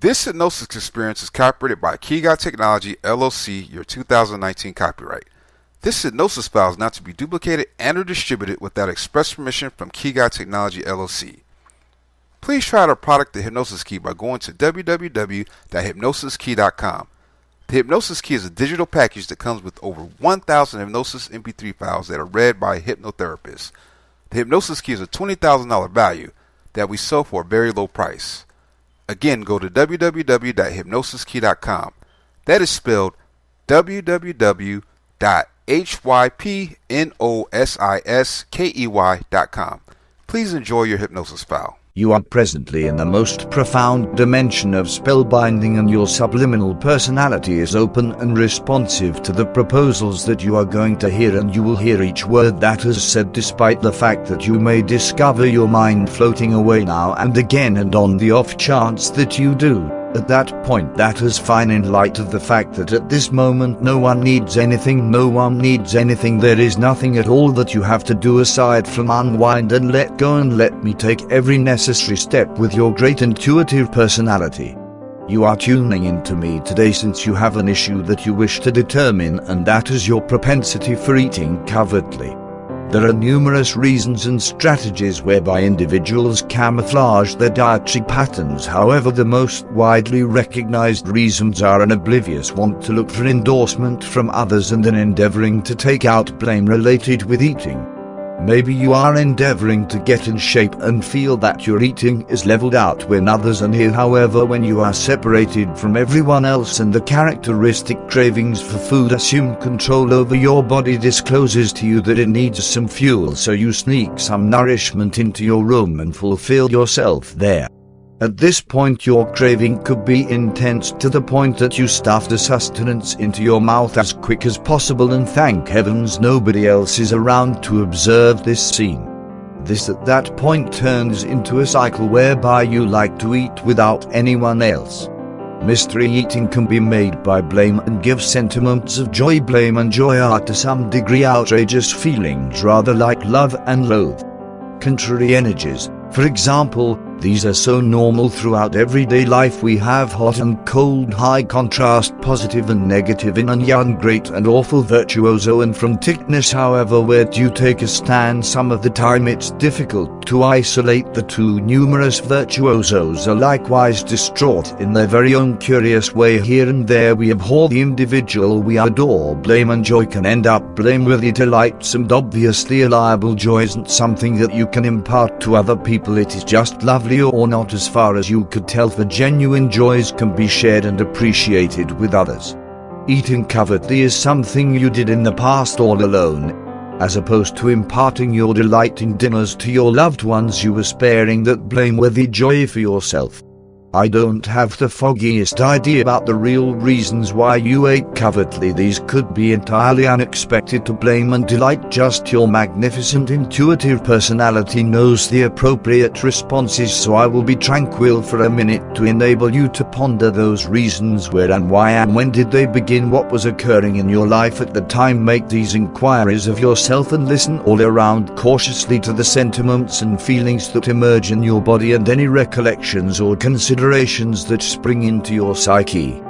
This hypnosis experience is copyrighted by Key Guy Technology, LLC, your 2019 copyright. This hypnosis file is not to be duplicated and or distributed without express permission from Key Guy Technology, LLC. Please try out our product, the Hypnosis Key, by going to www.hypnosiskey.com. The Hypnosis Key is a digital package that comes with over 1,000 Hypnosis Mp3 files that are read by a hypnotherapist. The Hypnosis Key is a $20,000 value that we sell for a very low price. Again, go to www.hypnosiskey.com. That is spelled www.hypnosiskey.com. Please enjoy your hypnosis file. You are presently in the most profound dimension of spellbinding, and your subliminal personality is open and responsive to the proposals that you are going to hear, and you will hear each word that is said, despite the fact that you may discover your mind floating away now and again, and on the off chance that you do. At that point, that is fine, in light of the fact that at this moment no one needs anything, there is nothing at all that you have to do aside from unwind and let go, and let me take every necessary step with your great intuitive personality. You are tuning into me today since you have an issue that you wish to determine, and that is your propensity for eating covertly. There are numerous reasons and strategies whereby individuals camouflage their dietary patterns. However, the most widely recognized reasons are an oblivious want to look for endorsement from others and an endeavoring to take out blame related with eating. Maybe you are endeavoring to get in shape and feel that your eating is leveled out when others are near. However, when you are separated from everyone else and the characteristic cravings for food assume control over your body discloses to you that it needs some fuel, so you sneak some nourishment into your room and fulfill yourself there. At this point, your craving could be intense to the point that you stuff the sustenance into your mouth as quick as possible, and thank heavens nobody else is around to observe this scene. This at that point turns into a cycle whereby you like to eat without anyone else. Mystery eating can be made by blame and give sentiments of joy. Blame and joy are to some degree outrageous feelings, rather like love and loathe. Contrary energies, for example, these are so normal throughout everyday life. We have hot and cold, high contrast, positive and negative, yin and yang, great and awful, virtuoso and franticness. However, where do you take a stand? Some of the time it's difficult to isolate the two. Numerous virtuosos are likewise distraught in their very own curious way. Here and there we abhor the individual we adore. Blame and joy can end up blameworthy delights, and obviously a liable joy isn't something that you can impart to other people. It is just lovely or not, as far as you could tell, for genuine joys can be shared and appreciated with others. Eating covertly is something you did in the past all alone. As opposed to imparting your delight in dinners to your loved ones, you were sparing that blameworthy joy for yourself. I don't have the foggiest idea about the real reasons why you ate covertly. These could be entirely unexpected to blame and delight. Just your magnificent intuitive personality knows the appropriate responses, so I will be tranquil for a minute to enable you to ponder those reasons. Where and why and when did they begin? What was occurring in your life at the time? Make these inquiries of yourself and listen all around cautiously to the sentiments and feelings that emerge in your body, and any recollections or considerations that spring into your psyche.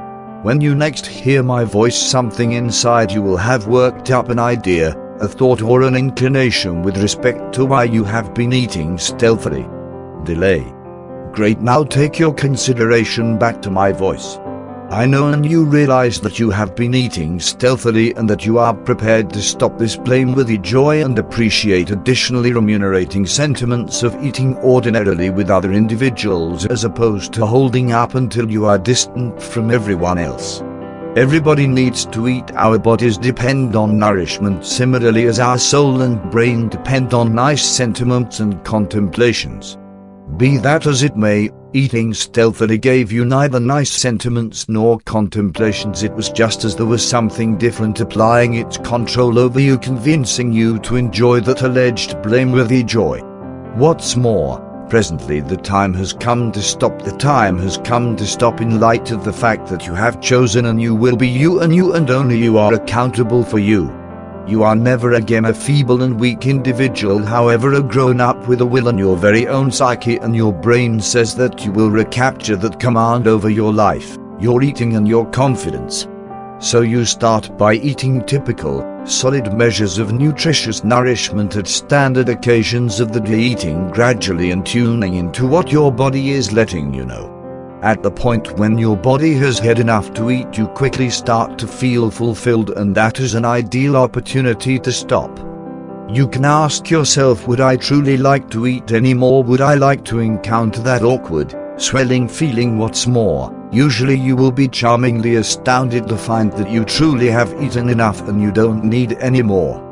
When you next hear my voice, something inside you will have worked up an idea, a thought or an inclination with respect to why you have been eating stealthily. Delay. Great, now take your consideration back to my voice. I know and you realize that you have been eating stealthily and that you are prepared to stop this blameworthy joy and appreciate additionally remunerating sentiments of eating ordinarily with other individuals, as opposed to holding up until you are distant from everyone else. Everybody needs to eat. Our bodies depend on nourishment, similarly as our soul and brain depend on nice sentiments and contemplations. Be that as it may, eating stealthily gave you neither nice sentiments nor contemplations. It was just as there was something different applying its control over you, convincing you to enjoy that alleged blameworthy joy. What's more, presently the time has come to stop. The time has come to stop in light of the fact that you have chosen, and you will be you, and you and only you are accountable for you. You are never again a feeble and weak individual, however a grown-up with a will and your very own psyche, and your brain says that you will recapture that command over your life, your eating and your confidence. So you start by eating typical, solid measures of nutritious nourishment at standard occasions of the day, eating gradually and tuning into what your body is letting you know. At the point when your body has had enough to eat, you quickly start to feel fulfilled, and that is an ideal opportunity to stop. You can ask yourself, would I truly like to eat anymore? Would I like to encounter that awkward, swelling feeling? What's more, usually you will be charmingly astounded to find that you truly have eaten enough and you don't need any more.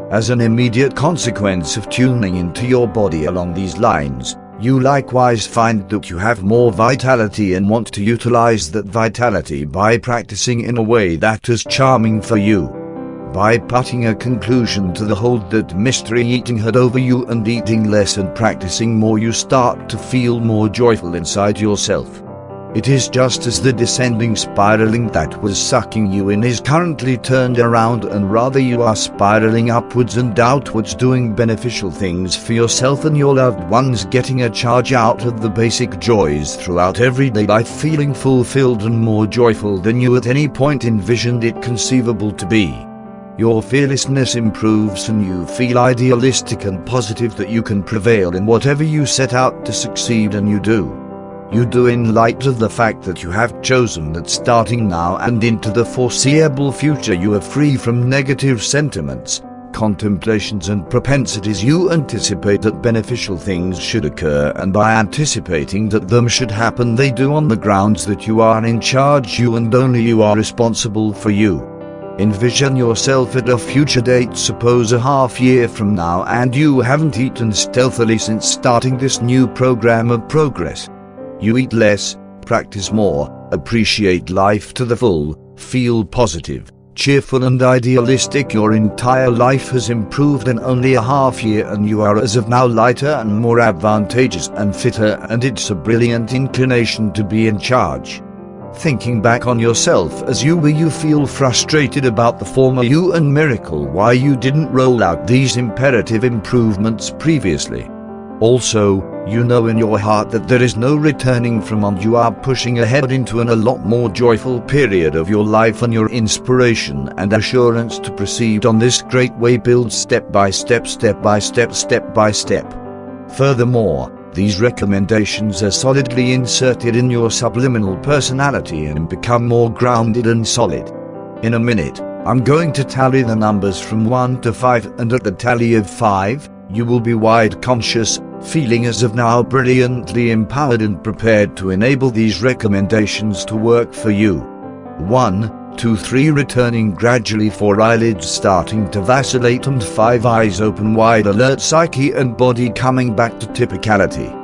As an immediate consequence of tuning into your body along these lines, you likewise find that you have more vitality and want to utilize that vitality by practicing in a way that is charming for you. By putting a conclusion to the hold that mystery eating had over you and eating less and practicing more, you start to feel more joyful inside yourself. It is just as the descending spiraling that was sucking you in is currently turned around, and rather you are spiraling upwards and outwards, doing beneficial things for yourself and your loved ones, getting a charge out of the basic joys throughout everyday life, feeling fulfilled and more joyful than you at any point envisioned it conceivable to be. Your fearlessness improves and you feel idealistic and positive that you can prevail in whatever you set out to succeed, and you do. You do in light of the fact that you have chosen that starting now and into the foreseeable future you are free from negative sentiments, contemplations and propensities. You anticipate that beneficial things should occur, and by anticipating that them should happen, they do, on the grounds that you are in charge, you and only you are responsible for you. Envision yourself at a future date, suppose a half year from now, and you haven't eaten stealthily since starting this new program of progress. You eat less, practice more, appreciate life to the full, feel positive, cheerful and idealistic. Your entire life has improved in only a half year, and you are as of now lighter and more advantageous and fitter, and it's a brilliant inclination to be in charge. Thinking back on yourself as you were, you feel frustrated about the former you and miracle why you didn't roll out these imperative improvements previously. Also, you know in your heart that there is no returning from, and you are pushing ahead into a lot more joyful period of your life, and your inspiration and assurance to proceed on this great way builds step by step, step by step, step by step. Furthermore, these recommendations are solidly inserted in your subliminal personality and become more grounded and solid. In a minute, I'm going to tally the numbers from 1 to 5, and at the tally of 5, you will be wide conscious, feeling as of now brilliantly empowered and prepared to enable these recommendations to work for you. 1, 2, 3, returning gradually, 4 eyelids starting to vacillate, and 5 eyes open wide, alert, psyche and body coming back to typicality.